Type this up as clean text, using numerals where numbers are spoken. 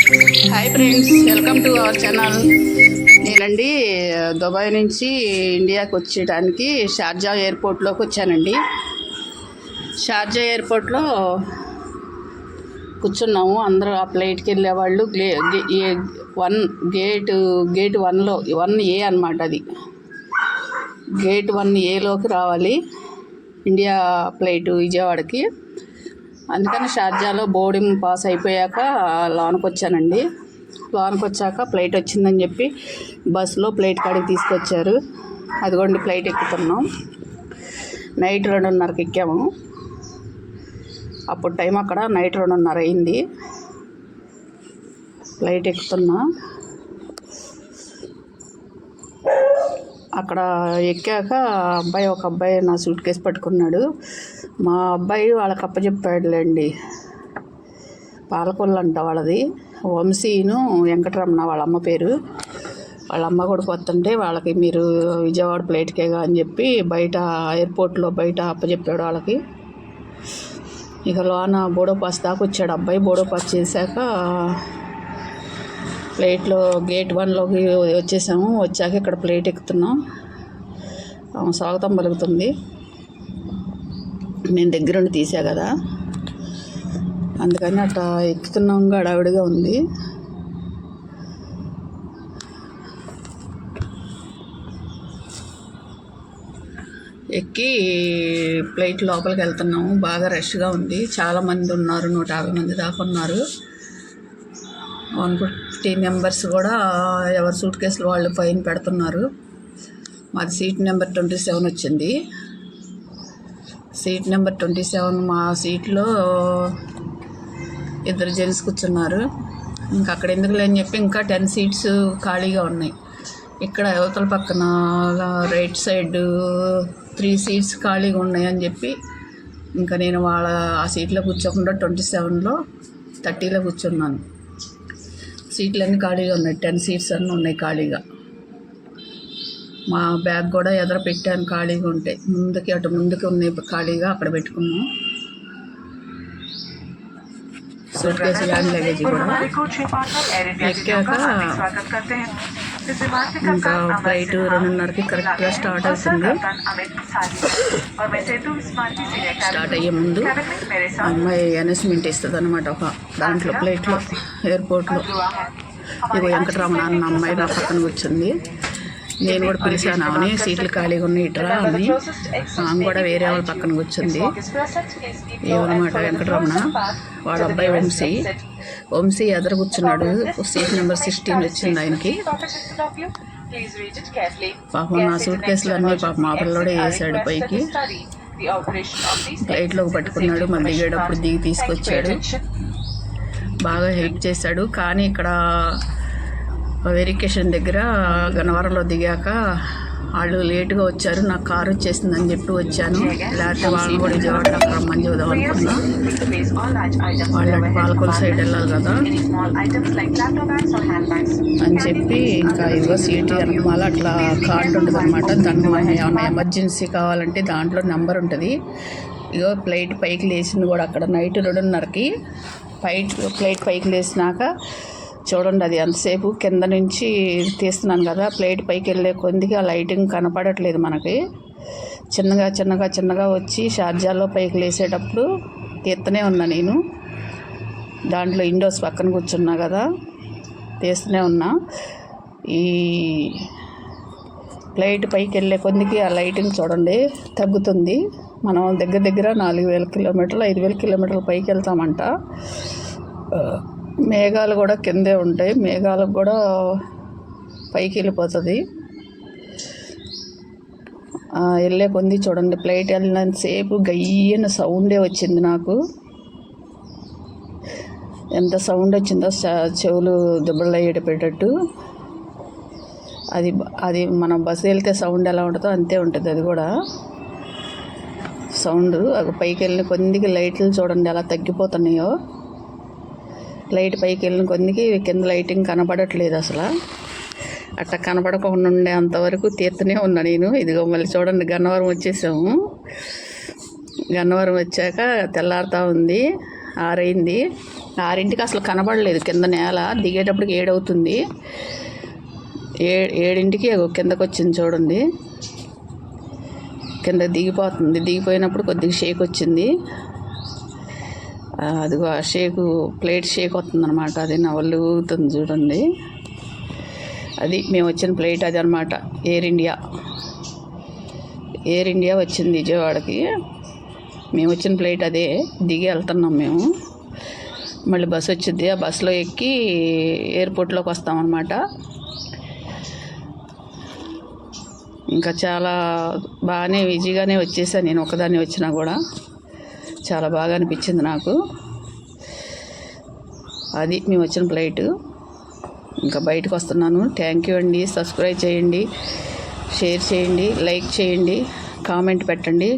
Hi friends, welcome to our channel. నేనండి Dubai నుంచి ఇండియాకి వచ్చేయడానికి షార్జా ఎయిర్పోర్ట్లోకి వచ్చానండి. షార్జా ఎయిర్పోర్ట్లో కూర్చున్నాము అందరూ. ఆ ఫ్లైట్కి వెళ్ళేవాళ్ళు గేట్ 1లో 1A అన్నమాట. అది గేట్ 1Aలోకి రావాలి ఇండియా ఫ్లైట్ విజయవాడకి. అందుకని షార్జాలో బోర్డింగ్ పాస్ అయిపోయాక లోనికి వచ్చానండి. లోనికి వచ్చాక ఫ్లైట్ వచ్చిందని చెప్పి బస్సులో ఫ్లైట్ కాడికి తీసుకొచ్చారు. అదిగోండి ఫ్లైట్ ఎక్కుతున్నాం. నైట్ 2:30కి ఎక్కాము. అప్పుడు టైం అక్కడ నైట్ 2:30 అయింది. ఫ్లైట్ ఎక్కుతున్నా. అక్కడ ఎక్కాక ఒక అబ్బాయి నా సూట్ కేసు పట్టుకున్నాడు. మా అబ్బాయి వాళ్ళకి అప్పచెప్పాడులేండి. పాలకొల్లు అంట వాళ్ళది. వంశీను వెంకటరమణ వాళ్ళ అమ్మ పేరు. వాళ్ళ అమ్మ కూడా వస్తుంటే వాళ్ళకి మీరు విజయవాడ ఫ్లైట్కేగా అని చెప్పి బయట ఎయిర్పోర్ట్లో బయట అప్పచెప్పాడు వాళ్ళకి. ఇక లోన బోడో పాస్ దాకా వచ్చాడు అబ్బాయి. బోడో పాస్ చేశాక ఫ్లైట్లో గేట్ 1లోకి వచ్చేసాము. వచ్చాక ఇక్కడ ఫ్లైట్ ఎక్కుతున్నాం. స్వాగతం పలుకుతుంది. నేను దగ్గరుండి తీసా కదా, అందుకని అట్లా ఎక్కుతున్నాం. హడావిడిగా ఉంది. ఎక్కి ఫ్లైట్ లోపలికి వెళ్తున్నాము. బాగా రష్గా ఉంది. చాలామంది ఉన్నారు. 150 మంది దాకా ఉన్నారు. 150 మెంబర్స్ కూడా ఎవరి సూట్ కేసులు వాళ్ళు ఫైన్ పెడుతున్నారు. మాది సీట్ నెంబర్ 27 వచ్చింది. Seat number 27. మా సీట్లో 2 జెంట్స్ కూర్చున్నారు. ఇంకా అక్కడ ఎందుకు లేని చెప్పి ఇంకా 10 సీట్స్ ఖాళీగా ఉన్నాయి. ఇక్కడ యువతల పక్కన రైట్ సైడ్ 3 సీట్స్ ఖాళీగా ఉన్నాయని చెప్పి ఇంకా నేను ఆ సీట్లో కూర్చోకుండా 27లో 30లో కూర్చున్నాను. సీట్లన్నీ ఖాళీగా ఉన్నాయి. 10 సీట్స్ అన్నీ ఉన్నాయి ఖాళీగా. మా బ్యాగ్ కూడా ఎదుర పెట్టాను ఖాళీగా ఉంటాయి. అటు ముందుకి ఉన్నాయి ఖాళీగా, అక్కడ పెట్టుకున్నాం. సూట్ కేసు ల్యాండ్ లగేజ్ కూడా ఎక్కాక ఇంకా ఫ్లైట్ 2:30కి కరెక్ట్గా స్టార్ట్ అవుతుంది. స్టార్ట్ అయ్యే ముందు అమ్మాయి అనౌన్స్మెంట్ ఇస్తుంది అనమాట ఒక దాంట్లో ఫ్లైట్లో ఎయిర్పోర్ట్లో. ఇగో వెంకటరమణ అన్న అమ్మాయి నా పక్కన కూర్చుంది. నేను కూడా పిలిచాను ఆమెని, సీట్లు ఖాళీగా ఉన్నాయి ఇట్రా అని. ఆమె కూడా వేరే వాళ్ళ పక్కన కూర్చుంది. ఏమన్నమాట వెంకటరమణ. వాళ్ళ అబ్బాయి వంశీ ఎదుర కూర్చున్నాడు. సీట్ నెంబర్ 16 వచ్చింది ఆయనకి. పాపం నా సూట్ కేసులు అన్నీ పాపం మా పిల్లోడే వేసాడు పైకి. ఫ్లైట్లోకి పట్టుకున్నాడు. మళ్ళీ దిగేటప్పుడు దిగి తీసుకొచ్చాడు. బాగా హెల్ప్ చేశాడు. కానీ ఇక్కడ వెరిఫికేషన్ దగ్గర గన్నవరంలో దిగాక వాళ్ళు లేటుగా వచ్చారు. నాకు కారు వచ్చేసిందని చెప్పి వచ్చాను. లేకపోతే వాళ్ళని కూడా విజయవాడలో రమ్మని చూద్దాం అనుకున్నా. వాళ్ళ పాలకొల్లు సైడ్ వెళ్ళాలి కదా అని చెప్పి ఇంకా ఇదిగో సీటు వెనకమాల అట్లా కార్డు ఉంటుంది అనమాట. దానికి ఏమన్నా ఎమర్జెన్సీ కావాలంటే దాంట్లో నెంబర్ ఉంటుంది. ఇగో ఫ్లైట్ పైకి లేచింది కూడా అక్కడ నైట్ 2:30కి. ఫ్లైట్ పైకి లేచినాక చూడండి, అది ఎంతసేపు కింద నుంచి తీస్తున్నాను కదా. ఫ్లైట్ పైకి వెళ్ళే కొద్దిగా ఆ లైటింగ్ కనపడట్లేదు మనకి. చిన్నగా వచ్చి షార్జాలో పైకి లేసేటప్పుడు తీస్తూనే ఉన్నా నేను. దాంట్లో ఇండోస్ పక్కన కూర్చున్నా కదా, తీస్తూనే ఉన్నా. ఈ ఫ్లైట్ పైకి వెళ్ళే కొద్దికి ఆ లైటింగ్ చూడండి తగ్గుతుంది. మనం దగ్గర 4,000 కిలోమీటర్లు 5,000 కిలోమీటర్ల పైకి వెళ్తామంట. మేఘాలు కూడా కిందే ఉంటాయి. మేఘాలకు కూడా పైకి వెళ్ళిపోతుంది. వెళ్ళే కొంది చూడండి. ఫ్లైట్ వెళ్ళినంతసేపు గయ్యన సౌండే వచ్చింది నాకు. ఎంత సౌండ్ వచ్చిందో చెవులు దెబ్బలు అయ్యేటట్టు. అది మనం బస్సు వెళ్తే సౌండ్ ఎలా ఉంటుందో అంతే ఉంటుంది. అది కూడా సౌండ్ పైకి వెళ్ళిన కొద్దికి లైట్లు చూడండి ఎలా తగ్గిపోతున్నాయో. లైట్ పైకి వెళ్ళిన కొద్దికి కింద లైటింగ్ కనపడట్లేదు అసలు. అట్లా కనపడకుండా ఉండే అంతవరకు తీర్తనే ఉన్నా నేను. ఇదిగో మళ్ళీ చూడండి గన్నవరం వచ్చేసాము. గన్నవరం వచ్చాక తెల్లారుతా ఉంది. 6 అయింది. 6ంటికి అసలు కనబడలేదు కింద నేల. దిగేటప్పటికి 7 అవుతుంది. 7ంటికి కిందకు వచ్చింది చూడండి. కింద దిగిపోతుంది. దిగిపోయినప్పుడు కొద్దిగా షేక్ వచ్చింది. అదిగో ఆ షేకు ప్లేట్ షేక్ వస్తుంది అనమాట. అది నవలు ఊగుతుంది చూడండి. అది మేము వచ్చిన ప్లేట్ అది అనమాట. ఎయిర్ ఇండియా వచ్చింది విజయవాడకి. మేము వచ్చిన ప్లేట్ అదే. దిగి వెళ్తున్నాం మేము. మళ్ళీ బస్సు వచ్చింది. ఆ బస్సులో ఎక్కి ఎయిర్పోర్ట్లోకి వస్తామన్నమాట. ఇంకా చాలా బాగానే ఈజీగానే వచ్చేసాను. నేను ఒకదాన్ని వచ్చినా కూడా చాలా బాగా అనిపించింది నాకు. అది మేము వచ్చిన ఫ్లైట్. ఇంకా బయటకు వస్తున్నాను. థ్యాంక్ యూ అండి. సబ్స్క్రైబ్ చేయండి, షేర్ చేయండి, లైక్ చేయండి, కామెంట్ పెట్టండి.